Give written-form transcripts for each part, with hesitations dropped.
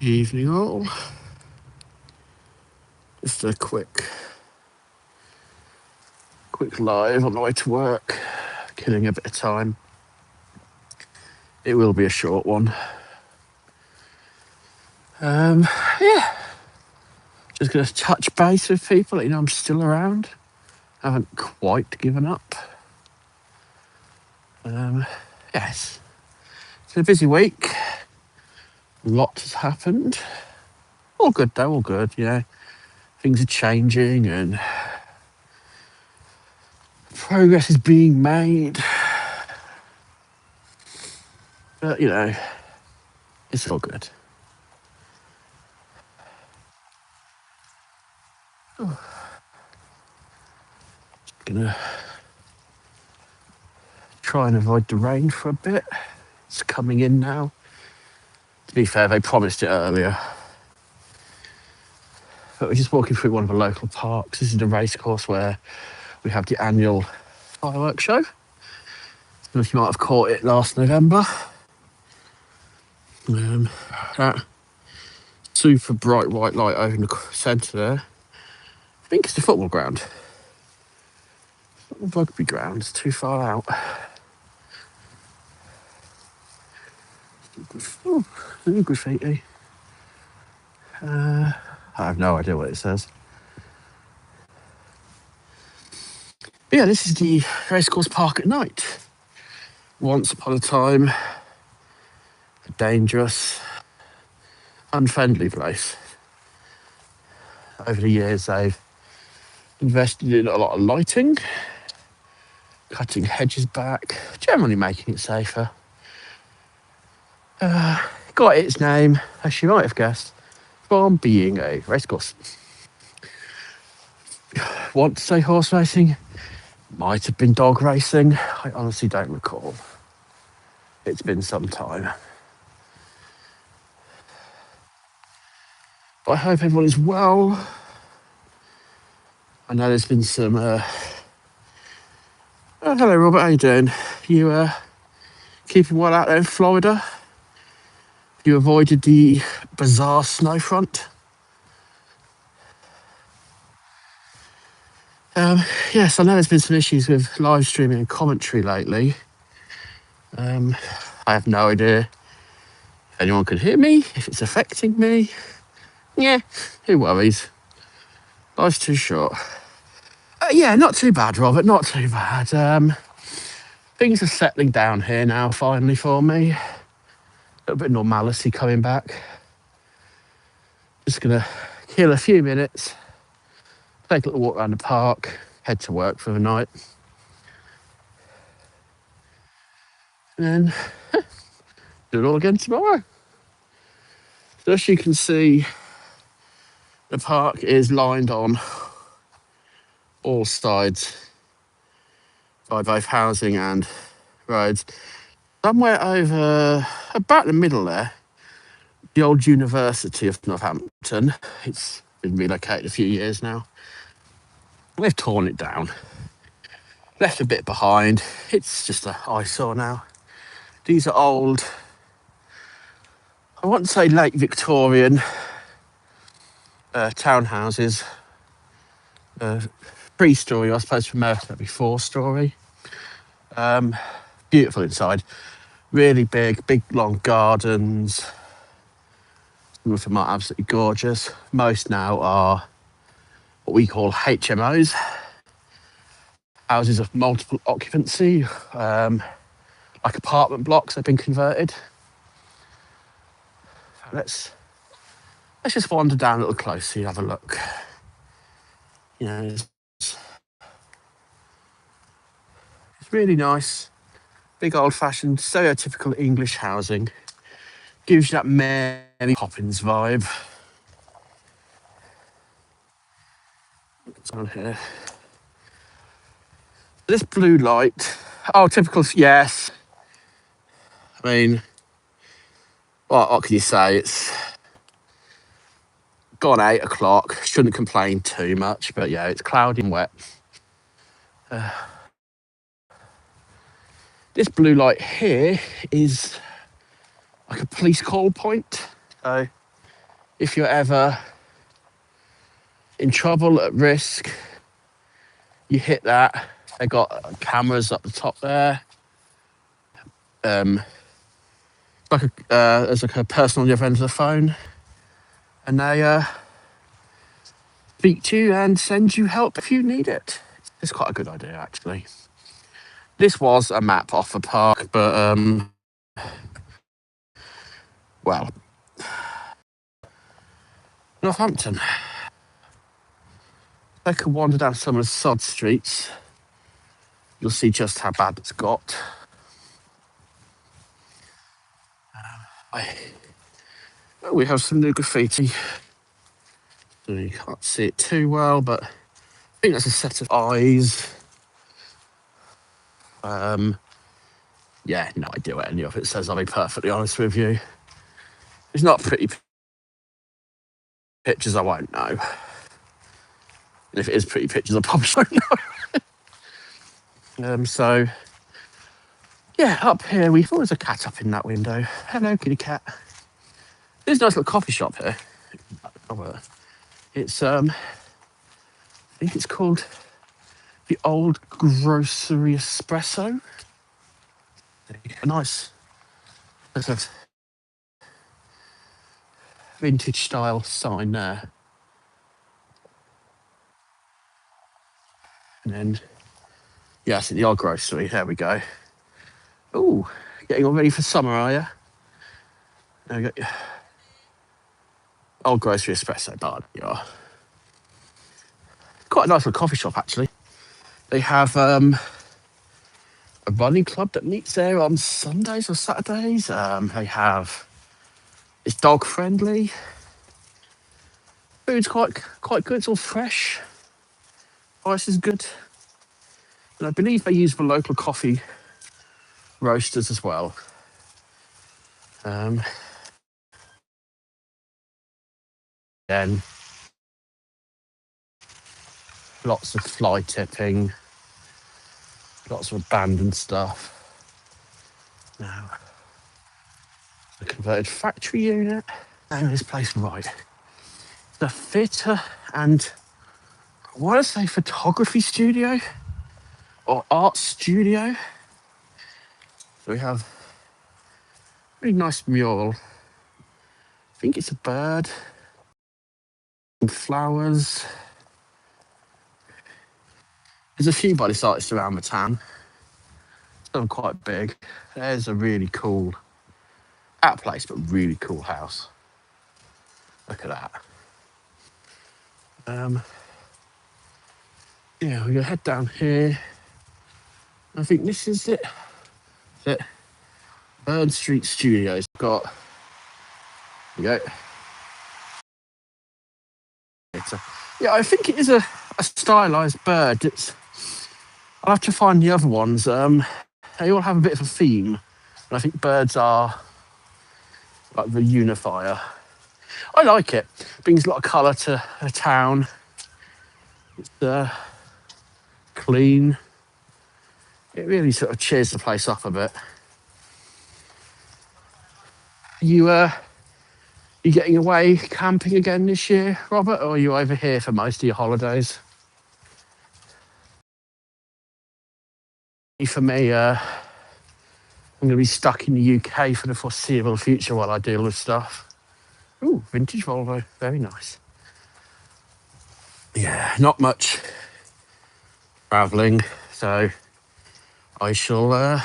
Evening all. Just a quick live on the way to work, killing a bit of time. It will be a short one. Yeah, just going to touch base with people. You know, I'm still around. I haven't quite given up. Yes, it's been a busy week. A lot has happened. All good though, all good. You know, things are changing and progress is being made. But you know, it's all good. Gonna try and avoid the rain for a bit. It's coming in now. To be fair, they promised it earlier. But we're just walking through one of the local parks. This is the racecourse where we have the annual fireworks show. I don't know if you might have caught it last November. That super bright white light over in the centre there. I think it's the football ground. It's not the rugby ground, it's too far out. Oh, new graffiti. I have no idea what it says. But yeah, this is the racecourse park at night. Once upon a time, a dangerous, unfriendly place. Over the years, they've invested in a lot of lighting, cutting hedges back, generally making it safer. Got its name, as you might have guessed, from being a racecourse. Want to say horse racing? Might have been dog racing. I honestly don't recall. It's been some time. I hope everyone is well. I know there's been some... Oh, hello, Robert. How you doing? You keeping well out there in Florida? You avoided the bizarre snow front? Yes, I know there's been some issues with live streaming and commentary lately. I have no idea if anyone can hear me, if it's affecting me. Yeah, who worries? Life's too short. Yeah, not too bad, Robert, not too bad. Things are settling down here now, finally, for me. A little bit of normality coming back. Just gonna kill a few minutes, take a little walk around the park, head to work for the night. And then do it all again tomorrow. So as you can see, the park is lined on all sides by both housing and roads. Somewhere over about the middle there, the old University of Northampton. It's been relocated a few years now. They've torn it down, left a bit behind. It's just an eyesore now. These are old, I want to say late Victorian townhouses. 3-story, I suppose for America that'd be 4-story. Beautiful inside, really big long gardens. Some of them are absolutely gorgeous. Most now are what we call HMOs, houses of multiple occupancy, like apartment blocks. They've been converted. Let's just wander down a little closer and have a look. You know, it's really nice, big old-fashioned, stereotypical English housing. Gives you that Mary Poppins vibe. What's on here? This blue light. Oh, typical. Yes. I mean, what can you say? It's gone 8 o'clock. Shouldn't complain too much, but yeah, it's cloudy and wet. This blue light here is like a police call point. So if you're ever in trouble, at risk, you hit that. They got cameras up the top there. There's like a person on the other end of the phone, and they speak to you and send you help if you need it. It's quite a good idea, actually. This was a map off the park, but well, Northampton. Take a wander down some of the sod streets. You'll see just how bad it's got. We have some new graffiti. So you can't see it too well, but I think that's a set of eyes. Yeah, no idea what any of it says, I'll be perfectly honest with you. It's not pretty pictures, I won't know. And if it is pretty pictures, I probably won't know. So, yeah, up here, we've always a cat up in that window. Hello, kitty cat. There's a nice little coffee shop here. It's, I think it's called the Old Grocery Espresso. A nice sort of vintage style sign there. And then, yes, the Old Grocery, there we go. Ooh, getting all ready for summer, are you? There we go. Old Grocery Espresso bar, you are. Quite a nice little coffee shop, actually. They have a running club that meets there on Sundays or Saturdays. They have, it's dog friendly. Food's quite good. It's all fresh. Price is good. And I believe they use the local coffee roasters as well. Then lots of fly tipping, lots of abandoned stuff. Now, the converted factory unit. Name of this place right. The theatre and I want to say photography studio or art studio. So we have a really nice mural. I think it's a bird. And flowers. There's a few body artists around the town. Some are quite big. There's a really cool, out of place, but really cool house. Look at that. Yeah, we're gonna head down here. I think this is it. That's it. Burn Street Studios. Got. There you go. Yeah, I think it is a stylized bird. I'll have to find the other ones. They all have a bit of a theme, and I think birds are like the unifier. I like it. Brings a lot of colour to a town. It's clean. It really sort of cheers the place up a bit. You getting away camping again this year, Robert, or are you over here for most of your holidays? For me, I'm going to be stuck in the UK for the foreseeable future while I deal with stuff. Ooh, vintage Volvo, very nice. Yeah, not much travelling, so I shall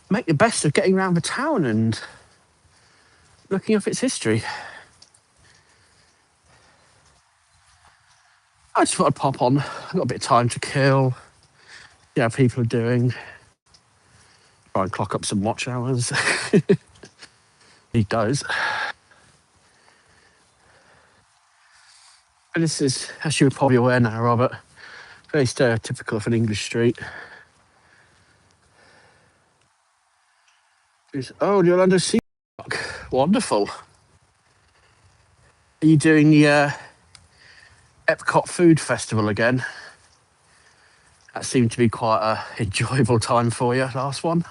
make the best of getting around the town and looking up its history. I just thought I'd pop on. I've got a bit of time to kill. See how people are doing. Try and clock up some watch hours. He does. And this is, as you're probably aware now, Robert, very stereotypical of an English street. Oh, the Orlando Sea Park. Wonderful. Are you doing the Epcot Food Festival again? That seemed to be quite a enjoyable time for you, last one.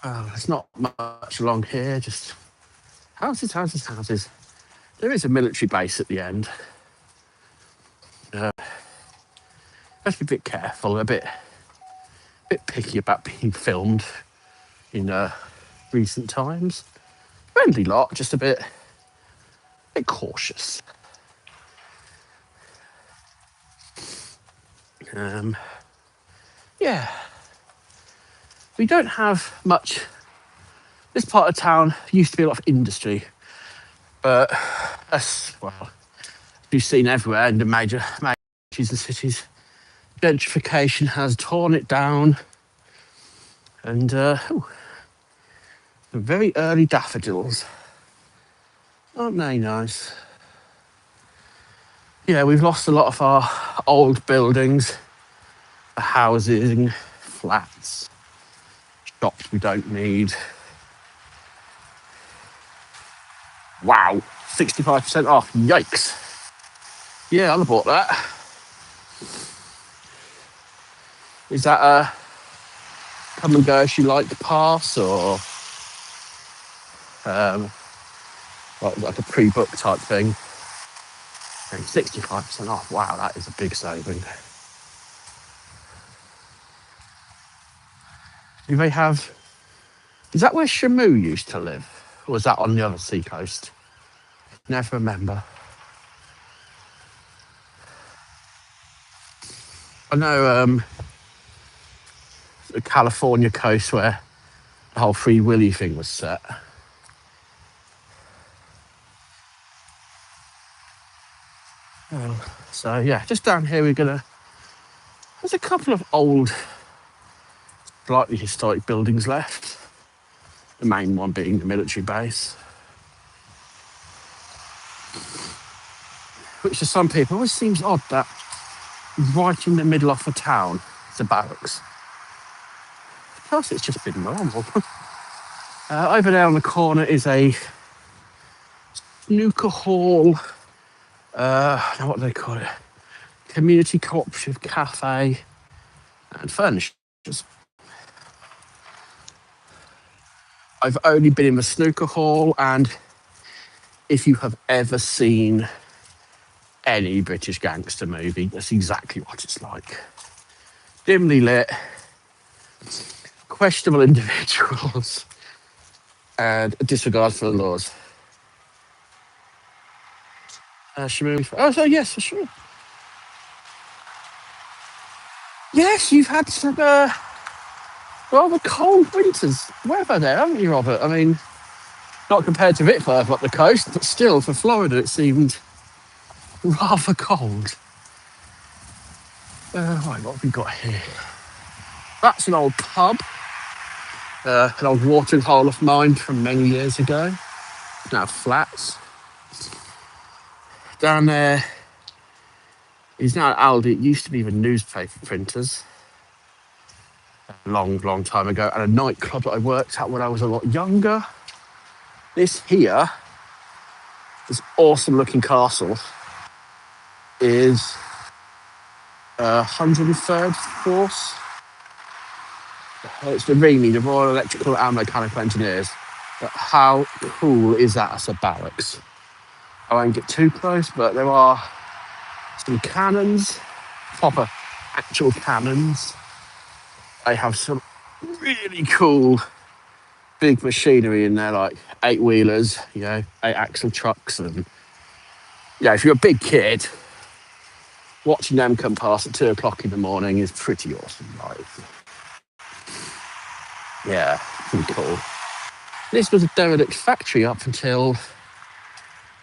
There's not much along here, just houses, houses, houses. There is a military base at the end. Have to be a bit careful, a bit picky about being filmed in recent times. Friendly lot, just a bit cautious. Yeah, we don't have much. This part of town used to be a lot of industry, but you've seen everywhere in the major cities and cities. Gentrification has torn it down, and very early daffodils. Aren't they nice? Yeah, we've lost a lot of our old buildings, housing, flats, shops we don't need. Wow, 65% off. Yikes. Yeah, I'd have bought that. Is that a come and go if you like pass, or like a pre-book type thing? And 65% off. Wow, that is a big saving. Do they have? Is that where Shamu used to live, or was that on the other seacoast? Never remember. I know the California coast where the whole Free Willy thing was set. So yeah, just down here there's a couple of old, slightly historic buildings left. The main one being the military base. Which to some people always seems odd that right in the middle of the town is a barracks. Plus it's just been normal. Over there on the corner is a snooker hall. Now what do they call it? Community cooperative cafe and furnishers. I've only been in the snooker hall, and if you have ever seen any British gangster movie, that's exactly what it's like. Dimly lit, questionable individuals, and a disregard for the laws. So yes, for sure. Yes, you've had some rather cold winters weather there, haven't you, Robert? I mean, not compared to a bit further up the coast, but still, for Florida, it seemed rather cold. Right, what have we got here? That's an old pub, an old watering hole of mine from many years ago. Now flats. Down there is now Aldi. It used to be the newspaper printers a long, long time ago, and a nightclub that I worked at when I was a lot younger. This here, this awesome looking castle, is 103rd Force. It's the REME, the Royal Electrical and Mechanical Engineers. But how cool is that as a barracks? I won't get too close, but there are some cannons, proper actual cannons. They have some really cool big machinery in there, like 8-wheelers, 8-axle trucks. And yeah, if you're a big kid, watching them come past at 2 o'clock in the morning is pretty awesome. Right? Yeah, pretty cool. This was a derelict factory up until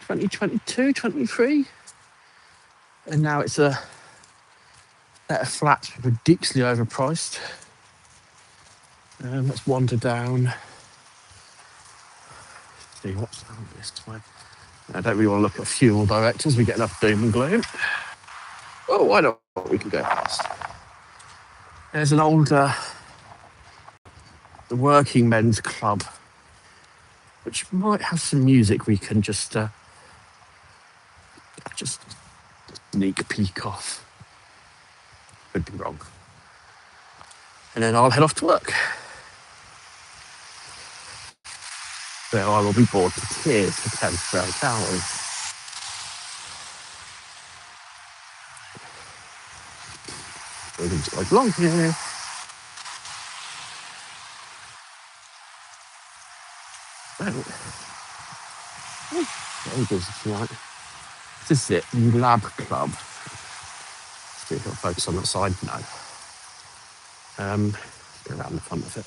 2022, 23. And now it's a set of flats ridiculously overpriced. Let's wander down. Let's see what's down this way. I don't really want to look at funeral directors. We get enough doom and gloom. Oh, why not? We can go past. There's an old the working men's club, which might have some music we can just sneak peek off. Could be wrong. And then I'll head off to work. where I will be bored to tears for 10 straight hours. Buildings like long here. Very busy tonight. This is it, the lab club. See if I'll focus on that side. No. Go around the front of it.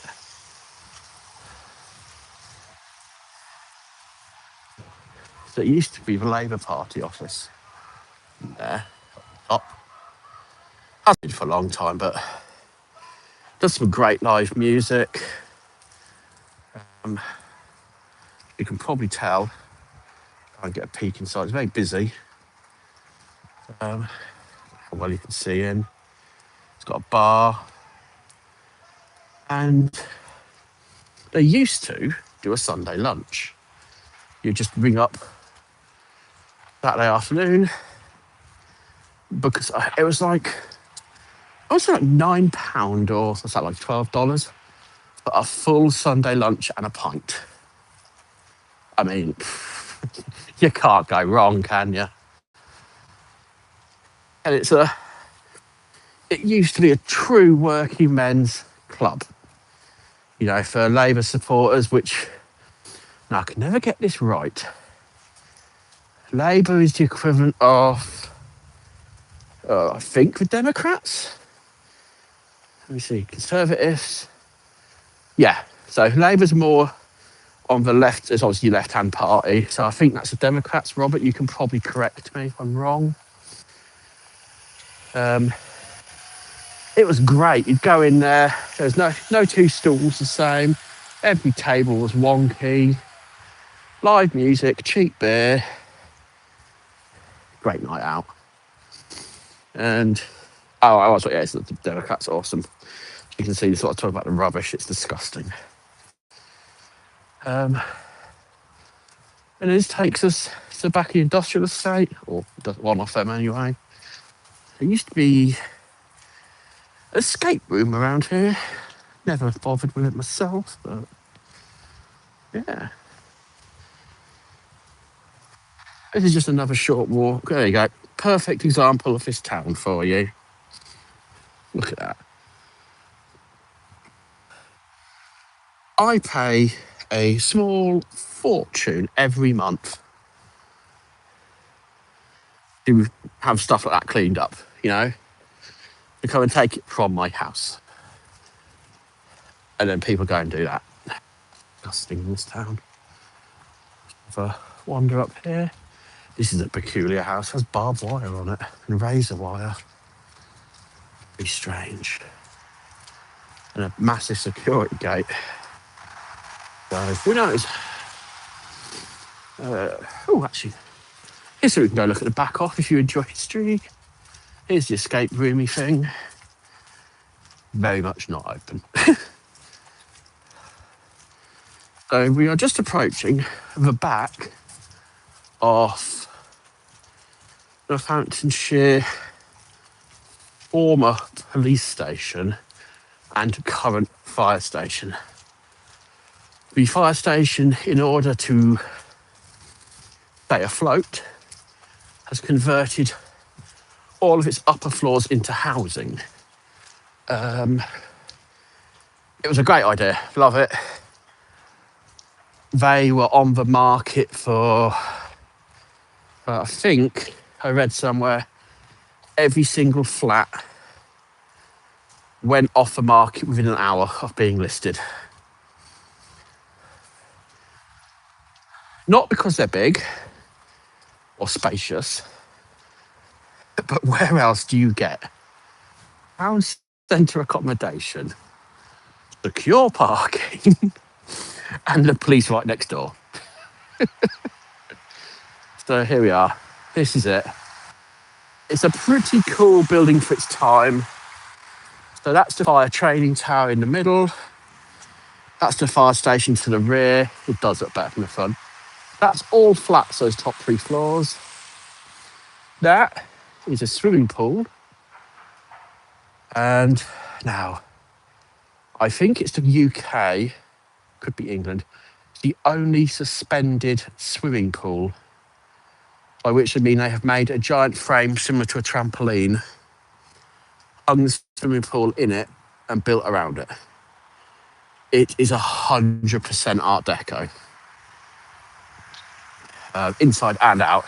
So it used to be the Labour Party office there, top. Hasn't been for a long time, but does some great live music. You can probably tell. I can get a peek inside. It's very busy. How well you can see in. It's got a bar. And they used to do a Sunday lunch. You just ring up Saturday afternoon because it was like, I was like £9 or what's that, like $12 for a full Sunday lunch and a pint. I mean, you can't go wrong, can you? And it used to be a true working men's club, you know, for Labour supporters, which, now I can never get this right. Labour is the equivalent of, I think, the Democrats. Let me see, Conservatives. Yeah, so Labour's more on the left. It's obviously left-hand party. So I think that's the Democrats. Robert, you can probably correct me if I'm wrong. It was great. You'd go in there. There was no two stools the same. Every table was wonky. Live music, cheap beer. Great night out. And it's the Democrats, awesome. You can see this sort of talk about the rubbish. It's disgusting. And this takes us to the back of the industrial estate, or one off them anyway. There used to be an escape room around here. Never bothered with it myself, but yeah. This is just another short walk. There you go. Perfect example of this town for you. Look at that. I pay a small fortune every month to have stuff like that cleaned up, you know, to come and take it from my house. And then people go and do that. Disgusting in this town. Have a wander up here. This is a peculiar house. It has barbed wire on it and razor wire. Very strange. And a massive security gate. So who knows? Actually, here's so we can go look at the back off if you enjoy history. Here's the escape roomy thing. Very much not open. So we are just approaching the back of Northamptonshire former police station and current fire station. The fire station, in order to stay afloat, has converted all of its upper floors into housing. It was a great idea, love it. They were on the market for, I think, I read somewhere, every single flat went off the market within an hour of being listed. Not because they're big or spacious, but where else do you get town centre accommodation, secure parking, and the police right next door? So here we are. This is it. It's a pretty cool building for its time. So that's the fire training tower in the middle. That's the fire station to the rear. It does look better from the front. That's all flats, those top 3 floors. That is a swimming pool. And now, I think it's the UK, could be England, it's the only suspended swimming pool, by which I mean they have made a giant frame similar to a trampoline, hung the swimming pool in it, and built around it. It is 100% Art Deco, inside and out.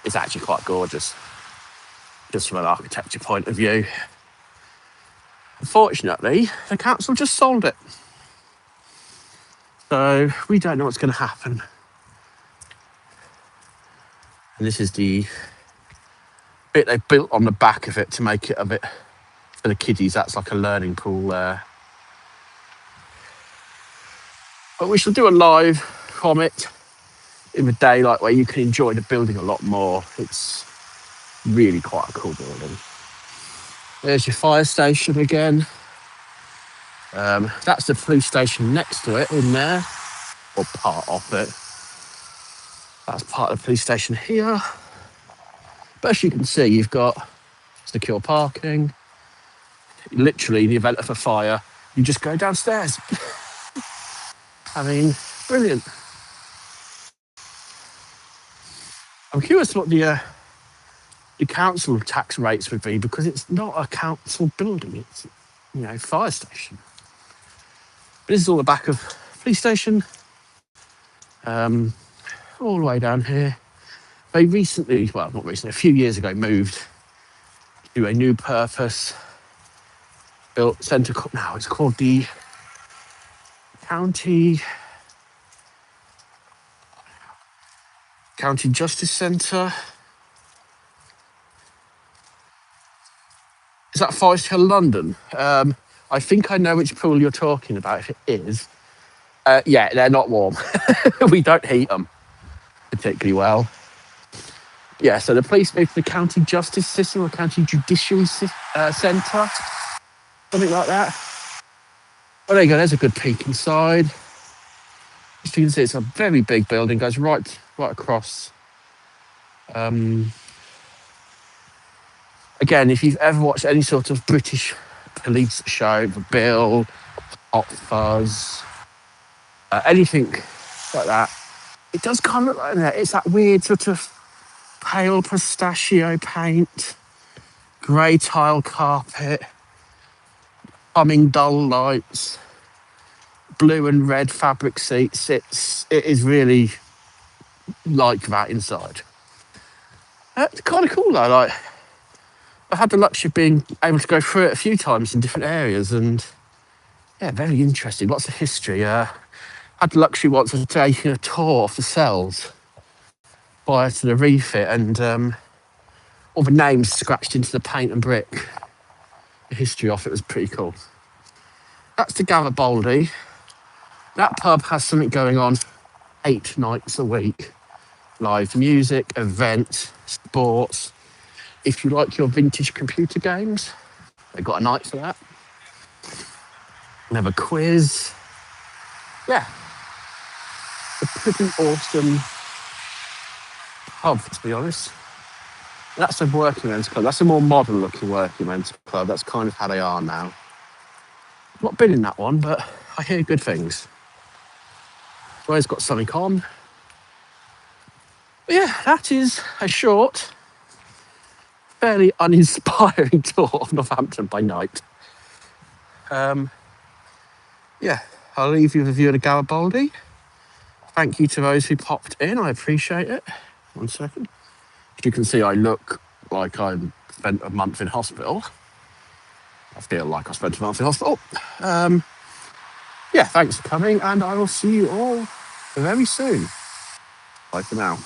It's actually quite gorgeous, just from an architecture point of view. Unfortunately, the council just sold it. So we don't know what's going to happen. And this is the bit they built on the back of it to make it a bit for the kiddies. That's like a learning pool there. But we shall do a live from it in the daylight where you can enjoy the building a lot more. It's really quite a cool building. There's your fire station again. That's the police station next to it in there, or part of it. That's part of the police station here. But as you can see, you've got secure parking. Literally, in the event of a fire, you just go downstairs. I mean, brilliant. I'm curious what the council tax rates would be, because it's not a council building, it's, fire station. But this is all the back of police station, all the way down here. They recently, well, not recently, a few years ago, moved to a new purpose built centre. Now it's called the County Justice Centre. Is that Forest Hill, London? I think I know which pool you're talking about, if it is. Yeah, they're not warm. We don't heat them particularly well. Yeah, so the police moved to the County Justice System, or County Judiciary Centre, something like that. Well, there you go, there's a good peek inside. As you can see, it's a very big building, goes right across. Again, if you've ever watched any sort of British police show, The Bill, Hot Fuzz, anything like that, it does kind of look like that. It's that weird sort of pale pistachio paint, grey tile carpet, humming dull lights, blue and red fabric seats. It is really like that inside. It's kind of cool though. Like, I had the luxury of being able to go through it a few times in different areas, and yeah, very interesting. Lots of history. Had the luxury once of taking a tour of the cells prior to the refit, and all the names scratched into the paint and brick. The history of it was pretty cool. That's the Garibaldi. That pub has something going on 8 nights a week. Live music, events, sports. If you like your vintage computer games, they've got a night for that. And have a quiz. Yeah. A pretty awesome pub, to be honest. That's a working men's club. That's a more modern looking working men's club. That's kind of how they are now. I've not been in that one, but I hear good things. So it's got something on. But yeah, that is a short, fairly uninspiring tour of Northampton by night. Yeah, I'll leave you with a view of the Garibaldi. Thank you to those who popped in. I appreciate it. 1 second. As you can see, I look like I spent a month in hospital. I feel like I spent a month in hospital. Yeah, thanks for coming, and I will see you all very soon. Bye for now.